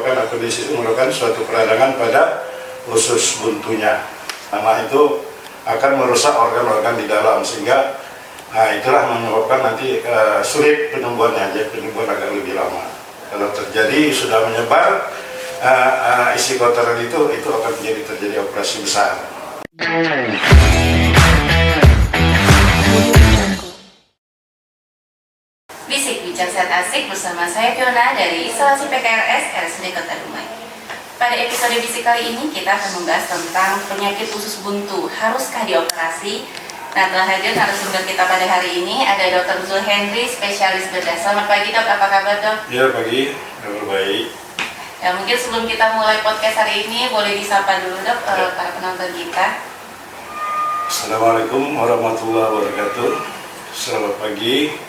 merupakan apendisis, merupakan suatu peradangan pada usus buntunya. Nah, itu akan merusak organ-organ di dalam, sehingga itulah menyebabkan nanti sulit penyembuhannya, jadi penyembuhan agak lebih lama. Kalau terjadi sudah menyebar isi kotoran itu akan terjadi operasi besar. Bisik Bincang Sehat Asik bersama saya Fiona dari instalasi PKRS RSUD Kota Dumai. Pada episode Bisik kali ini kita akan membahas tentang penyakit usus buntu. Haruskah dioperasi? Nah, telah hadir narasumber kita pada hari ini ada Dr. Zul Hendry, spesialis bedah. Selamat pagi dok, apa kabar dok? Ya pagi, kabar baik. Ya, mungkin sebelum kita mulai podcast hari ini boleh disapa dulu dok para penonton kita. Assalamualaikum warahmatullahi wabarakatuh. Selamat pagi.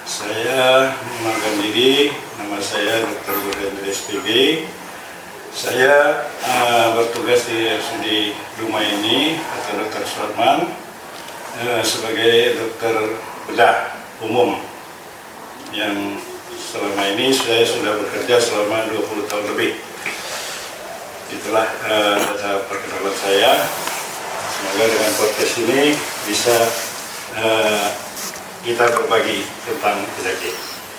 Saya mengenalkan diri, nama saya Dr. Zul Hendry SPG. Saya bertugas di RSUD Dumai ini atau Dr. Suarman sebagai dokter bedah umum yang selama ini saya sudah bekerja selama 20 tahun lebih. Itulah data perkenalan saya. Semoga dengan podcast ini bisa kita berbagi tentang penyakit.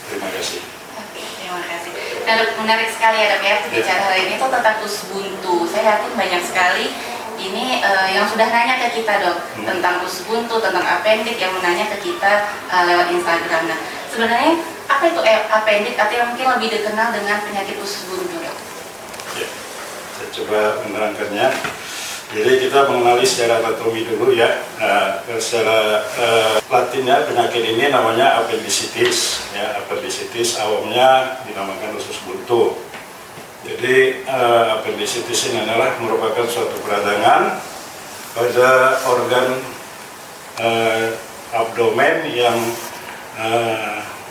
Terima kasih. Oke, terima kasih. Nah, dok, menarik sekali ya dok ya, bicara hari ini tuh tentang usus buntu. Saya yakin banyak sekali ini yang sudah nanya ke kita dok tentang usus buntu, tentang appendix, yang menanya ke kita lewat Instagram. Nah, sebenarnya apa itu appendix atau yang mungkin lebih dikenal dengan penyakit usus buntu dok? Ya, saya coba menerangkannya. Jadi kita mengenali secara anatomi dulu ya. Secara latinnya penyakit ini namanya appendicitis. Ya, appendicitis awamnya dinamakan usus buntu. Jadi appendicitis ini adalah merupakan suatu peradangan pada organ abdomen yang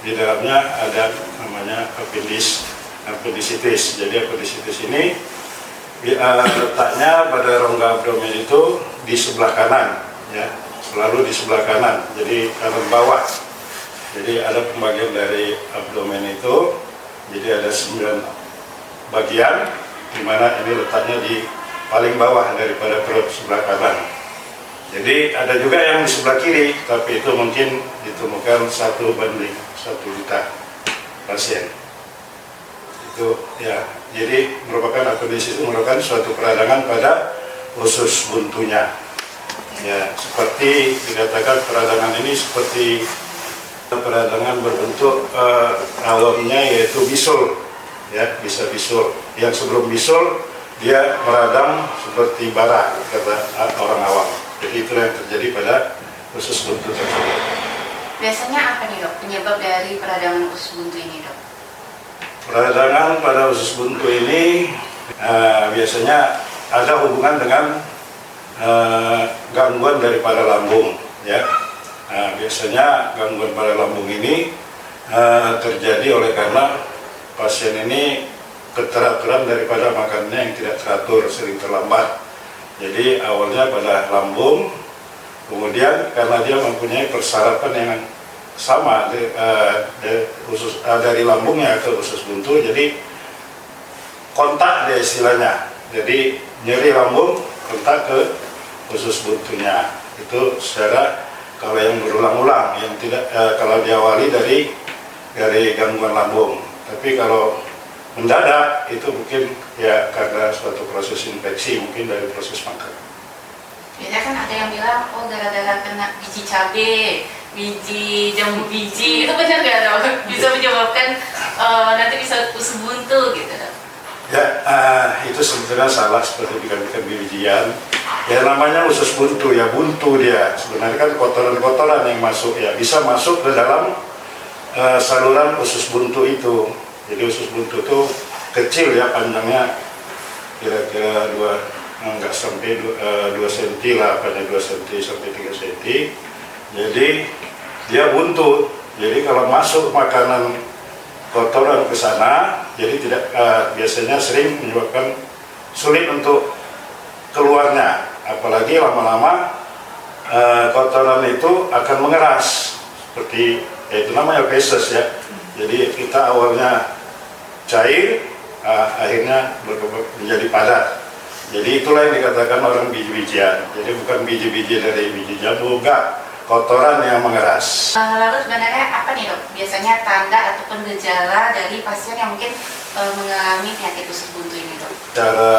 di dalamnya ada namanya appendicitis. Jadi appendicitis ini letaknya pada rongga abdomen itu di sebelah kanan, ya, selalu di sebelah kanan. Jadi kanan bawah. Jadi ada pembagian dari abdomen itu. Jadi ada 9 bagian, di mana ini letaknya di paling bawah daripada perut sebelah kanan. Jadi ada juga yang di sebelah kiri, tapi itu mungkin ditemukan 1:1 juta pasien. Itu ya, jadi merupakan appendicitis, merupakan suatu peradangan pada usus buntunya. Ya, seperti dikatakan peradangan ini seperti peradangan berbentuk awamnya yaitu bisul. Ya, bisa bisul. Yang sebelum bisul dia meradang seperti bara, kata orang awam. Jadi itu yang terjadi pada usus buntu tersebut. Biasanya apa nih dok penyebab dari peradangan usus buntu ini dok? Peradangan pada usus buntu ini biasanya ada hubungan dengan gangguan daripada lambung. Ya, biasanya gangguan pada lambung ini terjadi oleh karena pasien ini keteraturan daripada makannya yang tidak teratur, sering terlambat. Jadi awalnya pada lambung, kemudian karena dia mempunyai persarapan yang sama dari lambungnya ke usus buntu, jadi kontak dia istilahnya. Jadi nyeri lambung kontak ke usus buntunya. Itu secara kalau yang berulang-ulang, yang tidak kalau diawali dari gangguan lambung. Tapi kalau mendadak itu mungkin ya karena suatu proses infeksi, mungkin dari proses makan. Biasanya kan ada yang bilang, oh gara-gara kena biji cabai, biji jambu biji, itu benar nggak dok? Bisa menyebabkan nanti bisa usus buntu gitu dok? Ya, itu sebetulnya salah, seperti ikan-ikan bijian. Ya namanya usus buntu, ya buntu dia. Sebenarnya kan kotoran-kotoran yang masuk, ya bisa masuk ke dalam saluran usus buntu itu. Jadi usus buntu itu kecil ya, panjangnya kira-kira nggak sampai 2 cm lah, pada 2 cm sampai 3 cm. Jadi dia buntu. Jadi kalau masuk makanan kotoran ke sana, jadi tidak biasanya sering menyebabkan sulit untuk keluarnya. Apalagi lama-lama kotoran itu akan mengeras, seperti ya itu namanya feses ya. Jadi kita awalnya cair, akhirnya menjadi padat. Jadi itulah yang dikatakan orang biji-bijian. Jadi bukan biji-biji dari biji jambu, enggak, kotoran yang mengeras. Lalu sebenarnya apa nih dok? Biasanya tanda ataupun gejala dari pasien yang mungkin mengalami penyakit usus buntu ini dok? Cara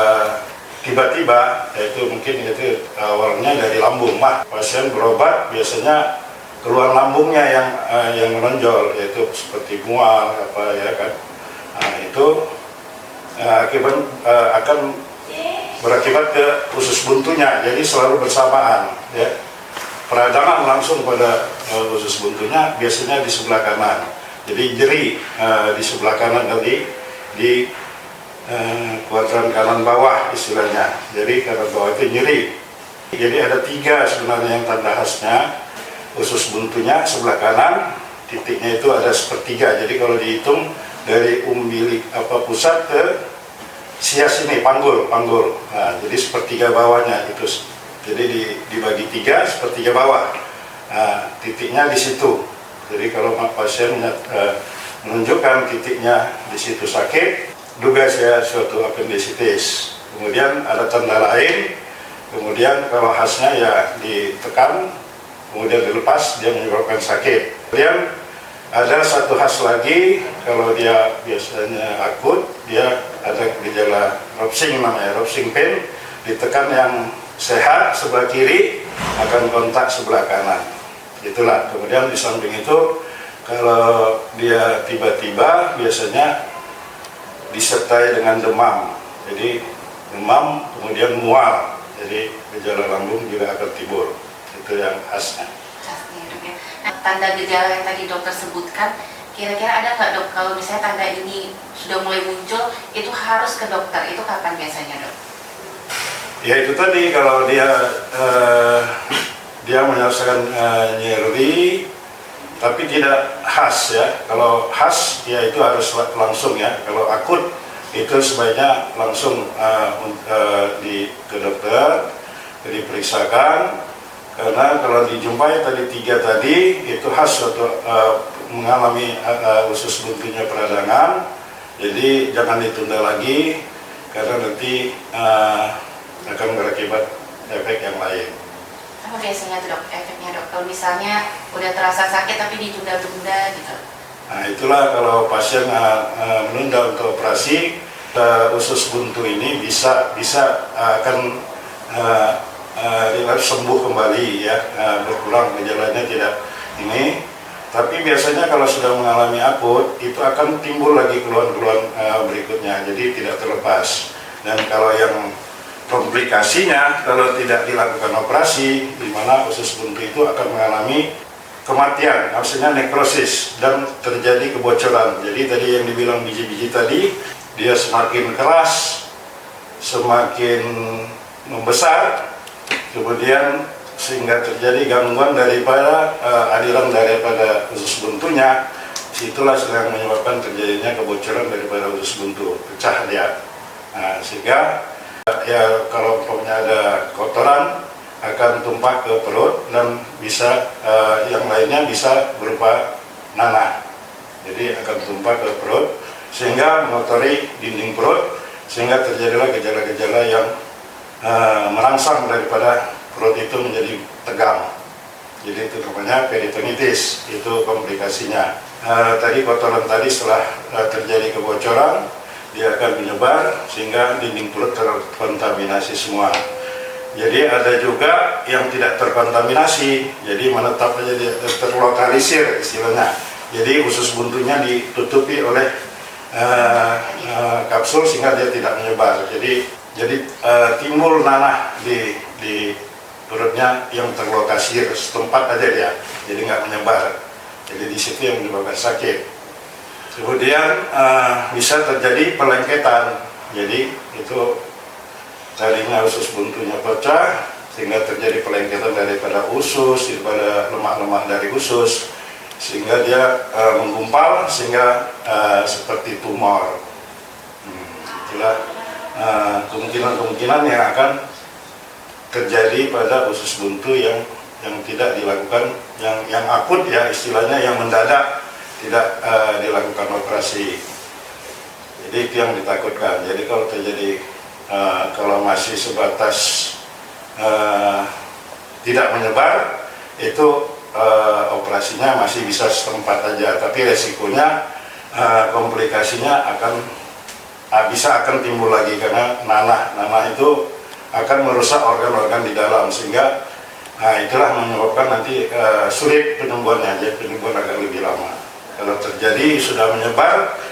tiba-tiba, yaitu mungkin itu awalnya dari lambung. Pasien berobat biasanya keluar lambungnya yang menonjol, yaitu seperti mual apa ya kan. Nah, itu akibat akan berakibat ke usus buntunya, jadi selalu bersamaan ya. Peradangan langsung pada usus buntunya biasanya di sebelah kanan. Jadi nyeri di sebelah kanan tadi, di kuadran kanan bawah istilahnya. Jadi kanan bawah itu nyeri. Jadi ada 3 sebenarnya yang tanda khasnya. Usus buntunya sebelah kanan, titiknya itu ada sepertiga. Jadi kalau dihitung dari umbilik pusat ke sias ini, panggul. Nah, jadi sepertiga bawahnya itu. Jadi dibagi 3, sepertiga bawah. Nah, titiknya di situ. Jadi kalau pasien menunjukkan titiknya di situ sakit, duga saya suatu appendicitis. Kemudian ada tanda lain. Kemudian kalau khasnya ya ditekan, kemudian dilepas, dia menyebabkan sakit. Kemudian ada satu khas lagi, kalau dia biasanya akut, dia ada gejala Ropsing namanya, Ropsing pain, ditekan yang sehat sebelah kiri akan kontak sebelah kanan. Itulah. Kemudian di samping itu, kalau dia tiba-tiba biasanya disertai dengan demam. Jadi demam kemudian mual, jadi gejala lambung juga akan timbul. Itu yang khasnya. Tanda gejala yang tadi dokter sebutkan, kira-kira ada nggak dok, kalau misalnya tanda ini sudah mulai muncul, itu harus ke dokter, itu kapan biasanya dok? Ya itu tadi, kalau dia menyelesaikan nyeri, tapi tidak khas ya. Kalau khas ya itu harus langsung ya. Kalau akut itu sebaiknya langsung ke dokter, diperiksakan. Karena kalau dijumpai tadi 3 tadi, itu khas suatu mengalami usus buntunya peradangan. Jadi jangan ditunda lagi, karena nanti akan berakibat efek yang lain. Apa biasanya tuh dok efeknya dok? Kalau misalnya udah terasa sakit tapi ditunda-tunda gitu? Nah itulah kalau pasien menunda untuk operasi, usus buntu ini bisa akan sembuh kembali ya, berkurang gejalanya tidak ini. Tapi biasanya kalau sudah mengalami akut, itu akan timbul lagi keluhan-keluhan berikutnya, jadi tidak terlepas. Dan kalau yang komplikasinya, kalau tidak dilakukan operasi, di mana usus buntu itu akan mengalami kematian, maksudnya nekrosis, dan terjadi kebocoran. Jadi tadi yang dibilang biji-biji tadi, dia semakin keras, semakin membesar, kemudian sehingga terjadi gangguan daripada aliran daripada usus buntunya. Itulah yang menyebabkan terjadinya kebocoran daripada usus buntu, pecah dia. Nah, sehingga ya kalau umpamanya ada kotoran akan tumpah ke perut, dan bisa yang lainnya bisa berupa nanah. Jadi akan tumpah ke perut sehingga mengotori dinding perut, sehingga terjadilah gejala-gejala yang merangsang daripada perut itu menjadi tegang. Jadi itu namanya peritonitis, itu komplikasinya. Tadi kotoran tadi setelah terjadi kebocoran, dia akan menyebar sehingga dinding perut terkontaminasi semua. Jadi ada juga yang tidak terkontaminasi, jadi menetap aja, dia terlokalisir istilahnya. Jadi usus buntunya ditutupi oleh kapsul sehingga dia tidak menyebar. Jadi timbul nanah di perutnya yang terlokasi setempat aja ya, jadi nggak menyebar. Jadi di situ yang menyebabkan sakit. Kemudian bisa terjadi pelengketan. Jadi itu tadinya usus buntunya pecah, sehingga terjadi pelengketan daripada usus, daripada lemak-lemak dari usus, sehingga dia menggumpal, sehingga seperti tumor. Itulah kemungkinan-kemungkinan yang akan terjadi pada usus buntu yang tidak dilakukan, yang akut ya istilahnya, yang mendadak tidak dilakukan operasi. Jadi Jadi itu yang ditakutkan. Jadi kalau terjadi kalau masih sebatas tidak menyebar, itu operasinya masih bisa setempat aja. Tapi resikonya komplikasinya akan timbul lagi karena nanah itu akan merusak organ-organ di dalam, sehingga itulah menyebabkan nanti sulit penyembuhannya, jadi penyembuhan agak lebih lama. Kalau terjadi sudah menyebar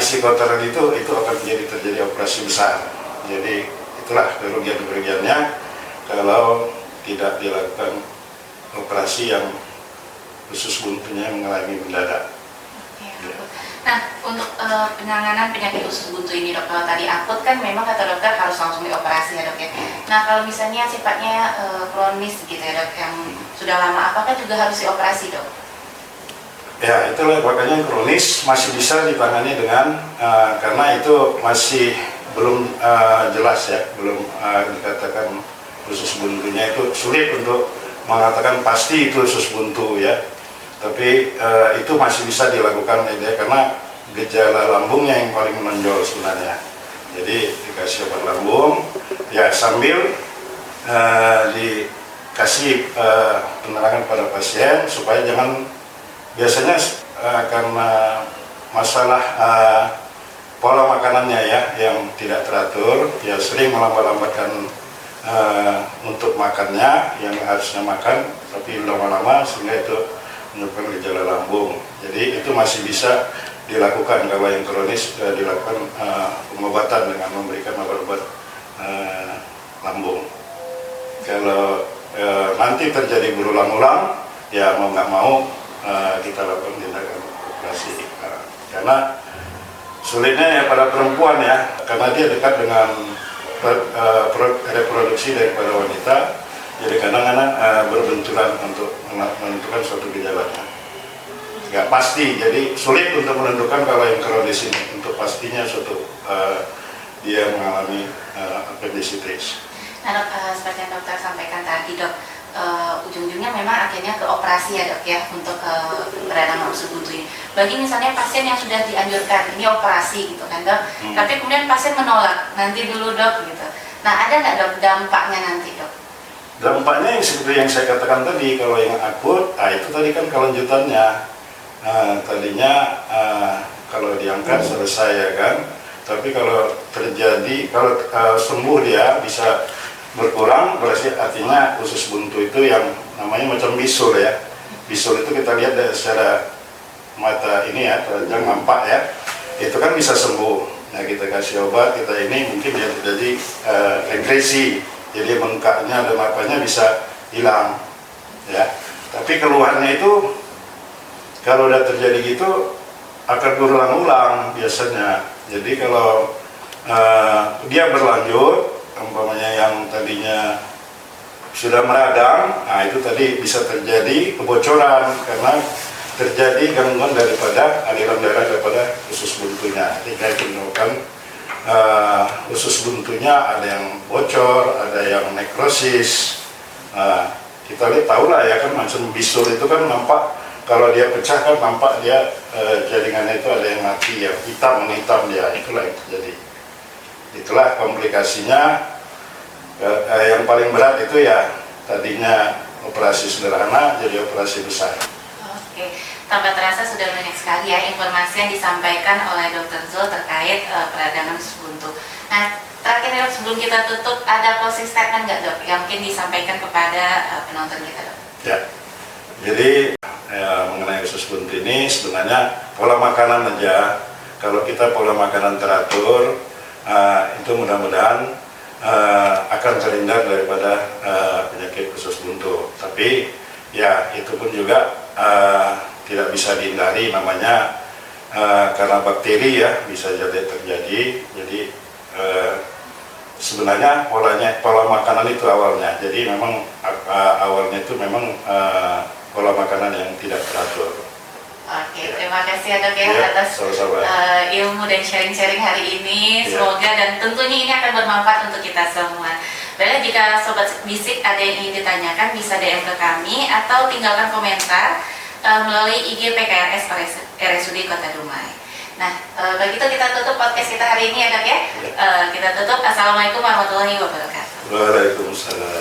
isi kotoran itu akan terjadi operasi besar. Jadi itulah kerugian-kerugiannya kalau tidak dilakukan operasi yang usus buntunya mengalami mendadak. Ya. Nah, untuk penanganan penyakit usus buntu ini dok, kalau tadi akut kan memang kata dokter harus langsung dioperasi ya dok ya. Nah, kalau misalnya sifatnya kronis gitu ya dok, yang sudah lama, apakah juga harus dioperasi dok? Ya, itulah makanya kronis masih bisa ditangani dengan karena itu masih belum jelas ya, belum dikatakan usus buntunya, itu sulit untuk mengatakan pasti itu usus buntu ya. Tapi itu masih bisa dilakukan ya, karena gejala lambungnya yang paling menonjol sebenarnya. Jadi dikasih obat lambung, ya sambil dikasih penerangan pada pasien supaya jangan, biasanya karena masalah pola makanannya ya yang tidak teratur, ya sering melambat-lambatkan untuk makannya yang harusnya makan, tapi lama-lama sehingga itu menyebabkan gejala lambung. Jadi itu masih bisa dilakukan. Kalau yang kronis dilakukan pengobatan dengan memberikan obat-obat lambung. Kalau nanti terjadi berulang-ulang, ya mau nggak mau kita lakukan tindakan operasi. Karena sulitnya ya pada perempuan ya, karena dia dekat dengan reproduksi daripada wanita. Jadi kadang-kadang berbenturan untuk menentukan suatu gejalanya. Nggak pasti, jadi sulit untuk menentukan kalau yang kronis ini. Untuk pastinya suatu dia mengalami appendicitis. Nah dok, seperti yang dokter sampaikan tadi dok, ujung-ujungnya memang akhirnya ke operasi ya dok ya, untuk peradangan usus buntu ini. Bagi misalnya pasien yang sudah dianjurkan ini operasi gitu kan dok, tapi kemudian pasien menolak, nanti dulu dok gitu. Nah ada nggak dok dampaknya nanti dok? Dampaknya yang seperti yang saya katakan tadi, kalau yang akut, itu tadi kan kelanjutannya. Tadinya kalau diangkat selesai ya kan, tapi kalau terjadi, kalau sembuh dia bisa berkurang, berarti artinya usus buntu itu yang namanya macam bisul ya. Bisul itu kita lihat dari secara mata ini ya, telanjang nampak ya, itu kan bisa sembuh. Nah kita kasih obat, kita ini mungkin dia terjadi regresi. Jadi bengkaknya dan apanya bisa hilang ya. Tapi keluhannya itu kalau udah terjadi gitu akan berulang-ulang biasanya. Jadi kalau dia berlanjut, umpamanya yang tadinya sudah meradang, nah itu tadi bisa terjadi kebocoran karena terjadi gangguan daripada aliran darah daripada usus buntunya. Jadi itu menyebabkan usus buntunya ada yang bocor, ada yang nekrosis. Kita lihat tahu lah ya kan, macam bisul itu kan nampak kalau dia pecah kan nampak dia jaringannya itu ada yang mati ya, hitam dia, itulah yang terjadi. Itulah komplikasinya. Yang paling berat itu ya tadinya operasi sederhana jadi operasi besar. Oke, tanpa terasa sudah banyak sekali ya informasi yang disampaikan oleh Dr. Zul terkait peradangan usus buntu. Nah, terakhir dok, sebelum kita tutup, ada closing statement nggak dok yang mungkin disampaikan kepada penonton kita dok? Ya, jadi mengenai usus buntu ini sebenarnya pola makanan aja. Kalau kita pola makanan teratur, itu mudah-mudahan akan terhindar daripada penyakit usus buntu. Tapi ya itu pun juga tidak bisa dihindari, namanya karena bakteri ya bisa jadi terjadi. Jadi sebenarnya pola makanan itu awalnya. Jadi memang awalnya itu memang pola makanan yang tidak teratur. Oke, terima kasih ya dok ya atas ilmu dan sharing-sharing hari ini. Semoga dan tentunya ini akan bermanfaat untuk kita semua. Baiklah, jika Sobat Bisik ada yang ingin ditanyakan bisa DM ke kami atau tinggalkan komentar melalui IG PKRS RSUD Kota Dumai. Nah, begitu kita tutup podcast kita hari ini ya dok ya. Kita tutup. Assalamualaikum warahmatullahi wabarakatuh. Waalaikumsalam.